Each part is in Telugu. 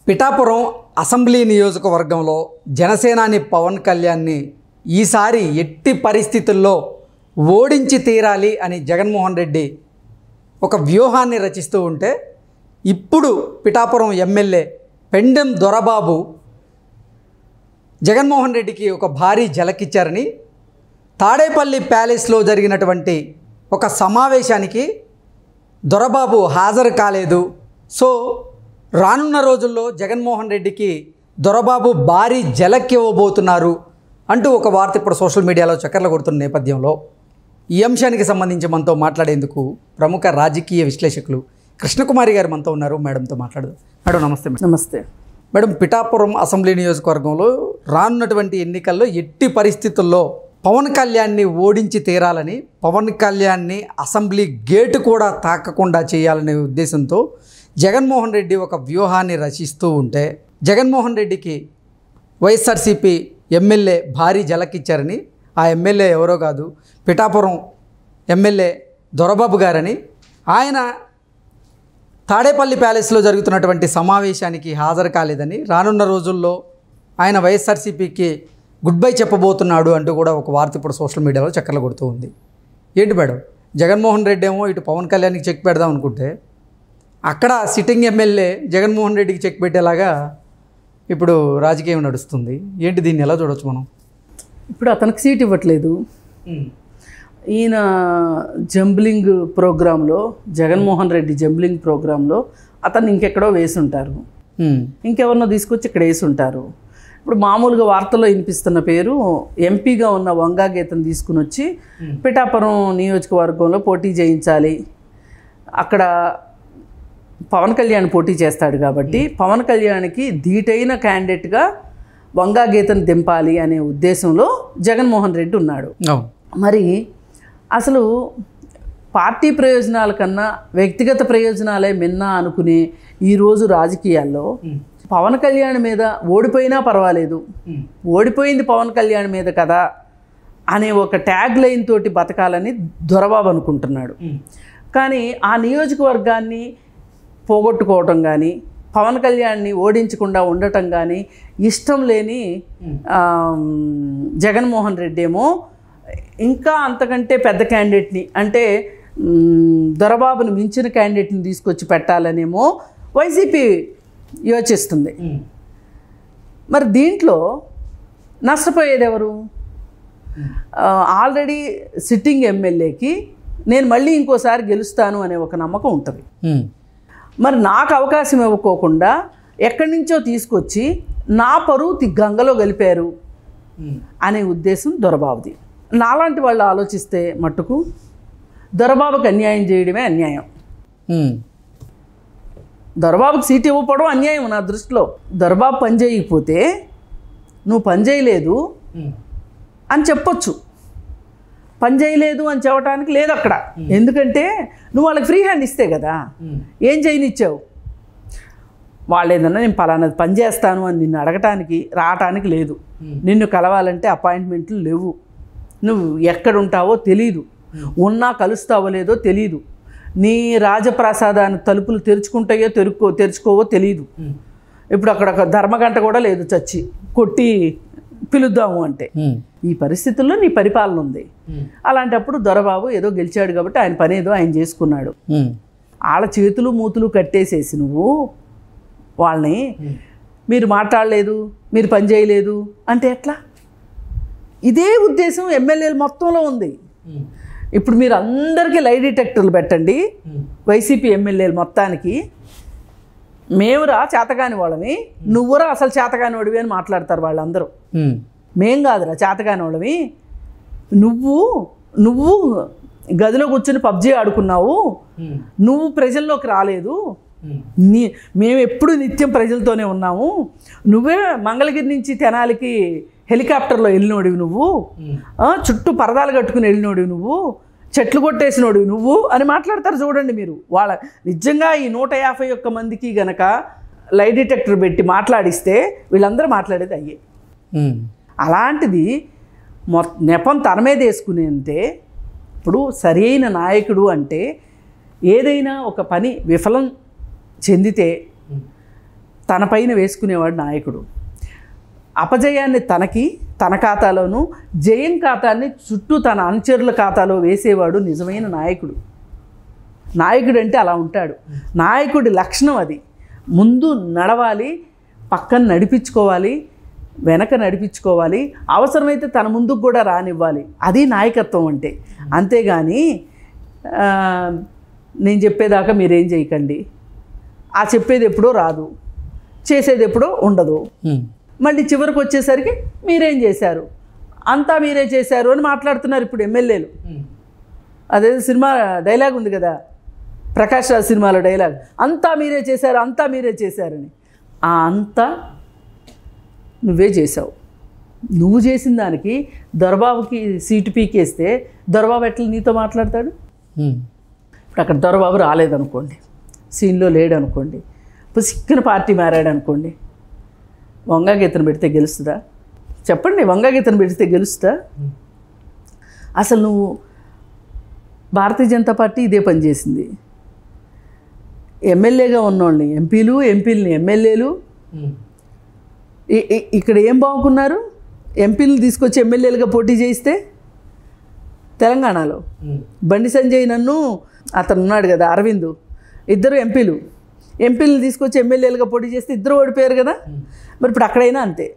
పిఠాపురం అసెంబ్లీ నియోజకవర్గంలో జనసేనాని పవన్ కళ్యాణ్ని ఈసారి ఎట్టి పరిస్థితుల్లో ఓడించి తీరాలి అని జగన్మోహన్ రెడ్డి ఒక వ్యూహాన్ని రచిస్తూ ఉంటే ఇప్పుడు పిఠాపురం ఎమ్మెల్యే పెండెం దొరబాబు జగన్మోహన్ రెడ్డికి ఒక భారీ ఝలకిచ్చారని తాడేపల్లి ప్యాలెస్లో జరిగినటువంటి ఒక సమావేశానికి దొరబాబు హాజరు కాలేదు. సో రానున్న రోజుల్లో జగన్మోహన్ రెడ్డికి దొరబాబు భారీ ఝలక్ ఇవ్వబోతున్నారు అంటూ ఒక వార్త ఇప్పుడు సోషల్ మీడియాలో చక్కర్లు కొడుతున్న నేపథ్యంలో ఈ అంశానికి సంబంధించి మనతో మాట్లాడేందుకు ప్రముఖ రాజకీయ విశ్లేషకులు కృష్ణకుమారి గారు మనతో ఉన్నారు. మేడంతో మాట్లాడదాం. మేడం నమస్తే. నమస్తే మేడం, పిఠాపురం అసెంబ్లీ నియోజకవర్గంలో రానున్నటువంటి ఎన్నికల్లో ఎట్టి పరిస్థితుల్లో పవన్ కళ్యాణ్ని ఓడించి తీరాలని, పవన్ కళ్యాణ్ని అసెంబ్లీ గేటు కూడా తాకకుండా చేయాలనే ఉద్దేశంతో జగన్మోహన్ రెడ్డి ఒక వ్యూహాన్ని రచిస్తూ ఉంటే జగన్మోహన్ రెడ్డికి వైఎస్ఆర్సీపీ ఎమ్మెల్యే భారీ ఝలకిచ్చారని, ఆ ఎమ్మెల్యే ఎవరో కాదు పిఠాపురం ఎమ్మెల్యే దొరబాబు గారని, ఆయన తాడేపల్లి ప్యాలెస్లో జరుగుతున్నటువంటి సమావేశానికి హాజరు కాలేదని, రానున్న రోజుల్లో ఆయన వైఎస్ఆర్సీపీకి గుడ్ బై చెప్పబోతున్నాడు అంటూ కూడా ఒక వార్త ఇప్పుడు సోషల్ మీడియాలో చక్కర్లు కొడుతూ ఉంది. ఏంటి మేడం, జగన్మోహన్ రెడ్డి ఏమో ఇటు పవన్ కళ్యాణ్కి చెక్ పెడదాం అనుకుంటే అక్కడ సిట్టింగ్ ఎమ్మెల్యే జగన్మోహన్ రెడ్డికి చెక్ పెట్టేలాగా ఇప్పుడు రాజకీయం నడుస్తుంది. ఏంటి, దీన్ని ఎలా చూడవచ్చు మనం? ఇప్పుడు అతనికి సీట్ ఇవ్వట్లేదు. ఈయన జంబ్లింగ్ ప్రోగ్రాంలో, జగన్మోహన్ రెడ్డి జంబ్లింగ్ ప్రోగ్రాంలో అతను ఇంకెక్కడో వేసి ఉంటారు, ఇంకెవరినో తీసుకొచ్చి ఇక్కడ వేసి ఉంటారు. ఇప్పుడు మామూలుగా వార్తల్లో వినిపిస్తున్న పేరు ఎంపీగా ఉన్న వంగా గీతను తీసుకుని వచ్చి పిఠాపురం నియోజకవర్గంలో పోటీ చేయించాలి, అక్కడ పవన్ కళ్యాణ్ పోటీ చేస్తాడు కాబట్టి పవన్ కళ్యాణ్కి ధీటైన క్యాండిడేట్గా వంగా గీతను దింపాలి అనే ఉద్దేశంలో జగన్మోహన్ రెడ్డి ఉన్నాడు. మరి అసలు పార్టీ ప్రయోజనాల కన్నా వ్యక్తిగత ప్రయోజనాలే మిన్నా అనుకునే ఈరోజు రాజకీయాల్లో పవన్ కళ్యాణ్ మీద ఓడిపోయినా పర్వాలేదు, ఓడిపోయింది పవన్ కళ్యాణ్ మీద కదా అనే ఒక ట్యాగ్ లైన్ తోటి బతకాలని దొరబాబు అనుకుంటున్నాడు. కానీ ఆ నియోజకవర్గాన్ని పోగొట్టుకోవటం కానీ, పవన్ కళ్యాణ్ని ఓడించకుండా ఉండటం కానీ ఇష్టం లేని జగన్మోహన్ రెడ్డి ఏమో ఇంకా అంతకంటే పెద్ద క్యాండిడేట్ని, అంటే దొరబాబుని మించిన క్యాండిడేట్ని తీసుకొచ్చి పెట్టాలనేమో వైసీపీ యోచిస్తుంది. మరి దీంట్లో నష్టపోయేది ఎవరు? ఆల్రెడీ సిట్టింగ్ ఎమ్మెల్యేకి నేను మళ్ళీ ఇంకోసారి గెలుస్తాను అనే ఒక నమ్మకం ఉంటుంది. మరి నాకు అవకాశం ఇవ్వకోకుండా ఎక్కడి నుంచో తీసుకొచ్చి నా పరువు గంగలో గలిపారు అనే ఉద్దేశం దొరబాబుది. నాలాంటి వాళ్ళు ఆలోచిస్తే మట్టుకు దొరబాబుకి అన్యాయం చేయడమే అన్యాయం. దొరబాబుకి సీట్ ఇవ్వకపోవడం అన్యాయం నా దృష్టిలో. దొరబాబు పని చేయకపోతే నువ్వు పని చేయలేదు అని చెప్పొచ్చు, పని చేయలేదు అని చెప్పడానికి లేదు అక్కడ. ఎందుకంటే నువ్వు వాళ్ళకి ఫ్రీ హ్యాండ్ ఇస్తే కదా, ఏం చేయనిచ్చావు? వాళ్ళు ఏదన్నా నేను పలానాది పని చేస్తాను అని నిన్ను అడగటానికి రావటానికి లేదు, నిన్ను కలవాలంటే అపాయింట్మెంట్లు లేవు, నువ్వు ఎక్కడుంటావో తెలీదు, ఉన్నా కలుస్తావో లేదో తెలీదు, నీ రాజప్రసాదాన్ని తలుపులు తెరుచుకుంటాయో తెరుచుకోవో తెలీదు. ఇప్పుడు అక్కడ ఒక ధర్మగంట కూడా లేదు, చచ్చి కొట్టి పిలుద్దాము అంటే. ఈ పరిస్థితుల్లో నీ పరిపాలన ఉంది. అలాంటప్పుడు దొరబాబు ఏదో గెలిచాడు కాబట్టి ఆయన పని ఏదో ఆయన చేసుకున్నాడు. వాళ్ళ చేతులు మూతులు కట్టేసేసి నువ్వు వాళ్ళని మీరు మాట్లాడలేదు, మీరు పని చేయలేదు అంటే ఎట్లా? ఇదే ఉద్దేశం ఎమ్మెల్యేలు మొత్తంలో ఉంది. ఇప్పుడు మీరు అందరికీ లై డిటెక్టర్లు పెట్టండి, వైసీపీ ఎమ్మెల్యేలు మొత్తానికి. మేమురా చేతగాని వాళ్ళని, నువ్వురా అసలు చేతగాని వాడివి అని మాట్లాడతారు వాళ్ళందరూ. మేం కాదురా చేతగాని వాళ్ళవి, నువ్వు గదిలో కూర్చొని పబ్జీ ఆడుకున్నావు, నువ్వు ప్రజల్లోకి రాలేదు, మేము ఎప్పుడు నిత్యం ప్రజలతోనే ఉన్నాము, నువ్వే మంగళగిరి నుంచి తెనాలికి హెలికాప్టర్లో వెళ్ళినోడివి నువ్వు, చుట్టూ పరదాలు కట్టుకుని వెళ్ళినోడివి నువ్వు, చెట్లు కొట్టేసినోడివి నువ్వు అని మాట్లాడతారు. చూడండి మీరు, వాళ్ళ నిజంగా ఈ 151 మందికి గనక లై డిటెక్టర్ పెట్టి మాట్లాడిస్తే వీళ్ళందరూ మాట్లాడేది అయ్యే. అలాంటిది నెపం తన మీద వేసుకునేంతే. ఇప్పుడు సరైన నాయకుడు అంటే ఏదైనా ఒక పని విఫలం చెందితే తన పైన వేసుకునేవాడు నాయకుడు. అపజయాన్ని తన ఖాతాలోను, జయం ఖాతాన్ని చుట్టూ తన అనుచరుల ఖాతాలో వేసేవాడు నిజమైన నాయకుడు. నాయకుడు అంటే అలా ఉంటాడు. నాయకుడి లక్షణం అది. ముందు నడవాలి, పక్కన నడిపించుకోవాలి, వెనక నడిపించుకోవాలి, అవసరమైతే తన ముందుకు కూడా రానివ్వాలి. అది నాయకత్వం అంటే. అంతేగాని నేను చెప్పేదాకా మీరేం చేయకండి, ఆ చెప్పేది ఎప్పుడో రాదు, చేసేది ఎప్పుడో ఉండదు, మళ్ళీ చివరికి వచ్చేసరికి మీరేం చేశారు, అంతా మీరే చేశారు అని మాట్లాడుతున్నారు ఇప్పుడు ఎమ్మెల్యేలు. అదే సినిమా డైలాగ్ ఉంది కదా, ప్రకాష్ రాజ్ సినిమాలో డైలాగ్, అంతా మీరే చేశారు, అంతా మీరే చేశారని. ఆ అంతా నువ్వే చేసావు. నువ్వు చేసిన దానికి దొరబాబుకి సీటు పీకేస్తే దొరబాబు ఎట్లా నీతో మాట్లాడతాడు? ఇప్పుడు అక్కడ దొరబాబు రాలేదనుకోండి, సీన్లో లేడనుకోండి, ఇప్పుడు సిక్కిన పార్టీ మారాడు అనుకోండి, వంగా గీతను పెడితే గెలుస్తుందా? చెప్పండి, వంగా గీతను పెడితే గెలుస్తుందా? అసలు నువ్వు భారతీయ జనతా పార్టీ ఇదే పని చేసింది. ఎమ్మెల్యేగా ఉన్నోళ్ళని ఎంపీలని ఎమ్మెల్యేలు ఇక్కడ ఏం బాగుకున్నారు? ఎంపీలు తీసుకొచ్చి ఎమ్మెల్యేలుగా పోటీ చేయిస్తే తెలంగాణలో బండి సంజయ్ నన్ను అతను ఉన్నాడు కదా అరవింద్, ఇద్దరు ఎంపీలు తీసుకొచ్చి ఎమ్మెల్యేలుగా పోటీ చేస్తే ఇద్దరు ఓడిపోయారు కదా. మరి ఇప్పుడు అక్కడైనా అంతే,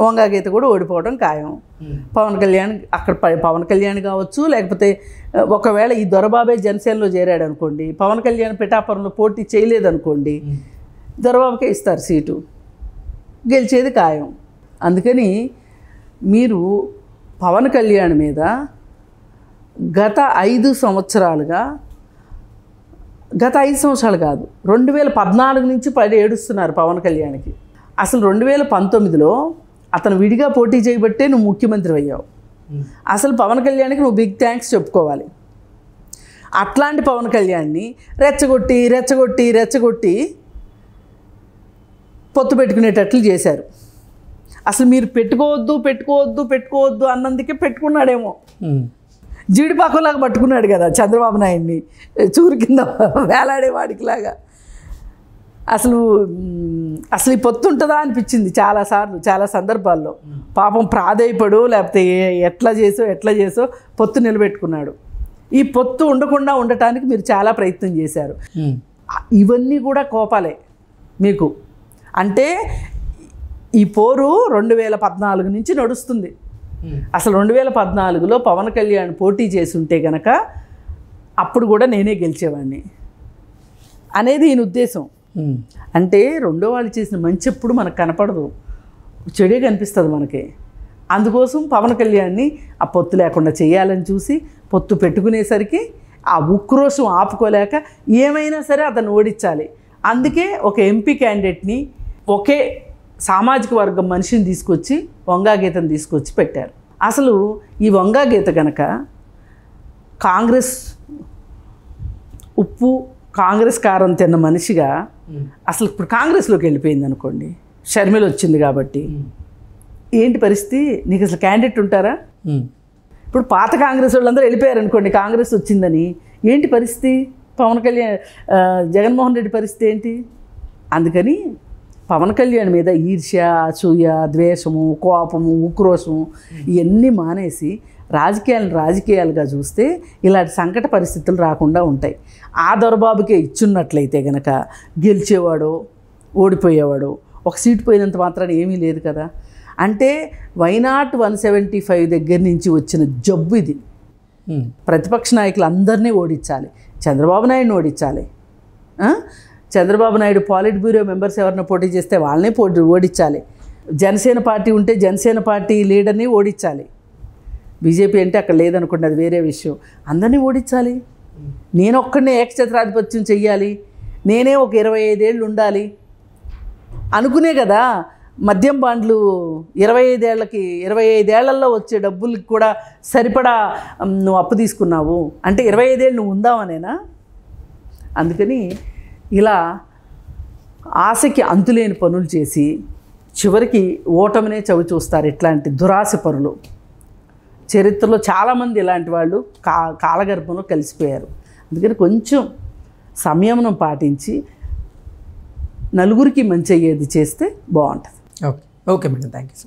వంగా గీత కూడా ఓడిపోవడం ఖాయం. పవన్ కళ్యాణ్ కావచ్చు, లేకపోతే ఒకవేళ ఈ దొరబాబే జనసేనలో చేరాడు అనుకోండి, పవన్ కళ్యాణ్ పిఠాపురంలో పోటీ చేయలేదనుకోండి, దొరబాబుకే ఇస్తారు సీటు, గెలిచేది ఖాయం. అందుకని మీరు పవన్ కళ్యాణ్ మీద గత 5 సంవత్సరాలు కాదు, 2014 నుంచి ఏడుస్తున్నారు పవన్ కళ్యాణ్కి. అసలు 2019లో అతను విడిగా పోటీ చేయబట్టే నువ్వు ముఖ్యమంత్రి అయ్యావు. అసలు పవన్ కళ్యాణ్కి నువ్వు బిగ్ థ్యాంక్స్ చెప్పుకోవాలి. అట్లాంటి పవన్ కళ్యాణ్ని రెచ్చగొట్టి పొత్తు పెట్టుకునేటట్లు చేశారు. అసలు మీరు పెట్టుకోవద్దు అన్నందుకే పెట్టుకున్నాడేమో. జీడిపాకంలాగా పట్టుకున్నాడు కదా చంద్రబాబు నాయుడిని, చూరు కింద వేలాడేవాడికిలాగా. అసలు ఈ పొత్తు ఉంటుందా అనిపించింది చాలా సందర్భాల్లో. పాపం ప్రాధేయపడు, లేకపోతే ఎట్లా చేసో పొత్తు నిలబెట్టుకున్నాడు. ఈ పొత్తు ఉండకుండా ఉండటానికి మీరు చాలా ప్రయత్నం చేశారు. ఇవన్నీ కూడా కోపాలే మీకు. అంటే ఈ పోరు 2014 నుంచి నడుస్తుంది. అసలు 2014లో పవన్ కళ్యాణ్ పోటీ చేసి ఉంటే గనక అప్పుడు కూడా నేనే గెలిచేవాడిని అనేది ఈయన ఉద్దేశం. అంటే రెండో వాళ్ళు చేసిన మంచి ఎప్పుడు మనకు కనపడదు, చెడే కనిపిస్తుంది మనకి. అందుకోసం పవన్ కళ్యాణ్ని ఆ పొత్తు లేకుండా చేయాలని చూసి పొత్తు పెట్టుకునేసరికి ఆ ఉక్రోషం ఆపుకోలేక ఏమైనా సరే అతను ఓడించాలి. అందుకే ఒక ఎంపీ క్యాండిడేట్ని, ఒకే సామాజిక వర్గం మనిషిని తీసుకొచ్చి వంగా గీతను తీసుకొచ్చి పెట్టారు. అసలు ఈ వంగా గీత కనుక కాంగ్రెస్ ఉప్పు కాంగ్రెస్ కారం తిన్న మనిషిగా అసలు ఇప్పుడు కాంగ్రెస్లోకి వెళ్ళిపోయింది అనుకోండి, షర్మిల వచ్చింది కాబట్టి ఏంటి పరిస్థితి? నీకు అసలు క్యాండిడేట్ ఉంటారా? ఇప్పుడు పాత కాంగ్రెస్ వాళ్ళందరూ వెళ్ళిపోయారు అనుకోండి, కాంగ్రెస్ వచ్చిందని, ఏంటి పరిస్థితి? పవన్ కళ్యాణ్ జగన్మోహన్ రెడ్డి పరిస్థితి ఏంటి? అందుకని పవన్ కళ్యాణ్ మీద ఈర్ష్య, అసూయ, ద్వేషము, కోపము, ఉక్రోషము ఇవన్నీ మానేసి రాజకీయాలుగా చూస్తే ఇలాంటి సంకట పరిస్థితులు రాకుండా ఉంటాయి. ఆ దొరబాబుకే ఇచ్చున్నట్లయితే గనక గెలిచేవాడో ఓడిపోయేవాడో, ఒక సీటు పోయినంత మాత్రాన ఏమీ లేదు కదా. అంటే వైనాట్ 175 దగ్గర నుంచి వచ్చిన జబ్బు ఇది. ప్రతిపక్ష నాయకులు అందరినీ ఓడించాలి, చంద్రబాబు నాయుడిని ఓడించాలి. చంద్రబాబు నాయుడు పాలిట్ బ్యూరో మెంబర్స్ ఎవరిని పోటీ చేస్తే వాళ్ళనే ఓడించాలి. జనసేన పార్టీ ఉంటే జనసేన పార్టీ లీడర్ని ఓడించాలి. బీజేపీ అంటే అక్కడ లేదనుకోండి, అది వేరే విషయం. అందరినీ ఓడించాలి. నేను ఒక్కడనే ఏకఛత్రాధిపత్యం చెయ్యాలి, నేనే ఒక 25 ఏళ్ళు ఉండాలి అనుకునే కదా మద్యం బాండ్లు 25 ఏళ్లలో వచ్చే డబ్బులకి కూడా సరిపడా నువ్వు అప్పు తీసుకున్నావు అంటే 25 ఏళ్ళు నువ్వు ఉందామనేనా? అందుకని ఇలా ఆశకి అంతులేని పనులు చేసి చివరికి ఓటమినే చవి చూస్తారు ఇట్లాంటి దురాశ పరులు. చరిత్రలో చాలామంది ఇలాంటి వాళ్ళు కాలగర్భంలో కలిసిపోయారు. అందుకని కొంచెం సంయమనం పాటించి నలుగురికి మంచి అయ్యేది చేస్తే బాగుంటుంది. Okay okay madam, thank you.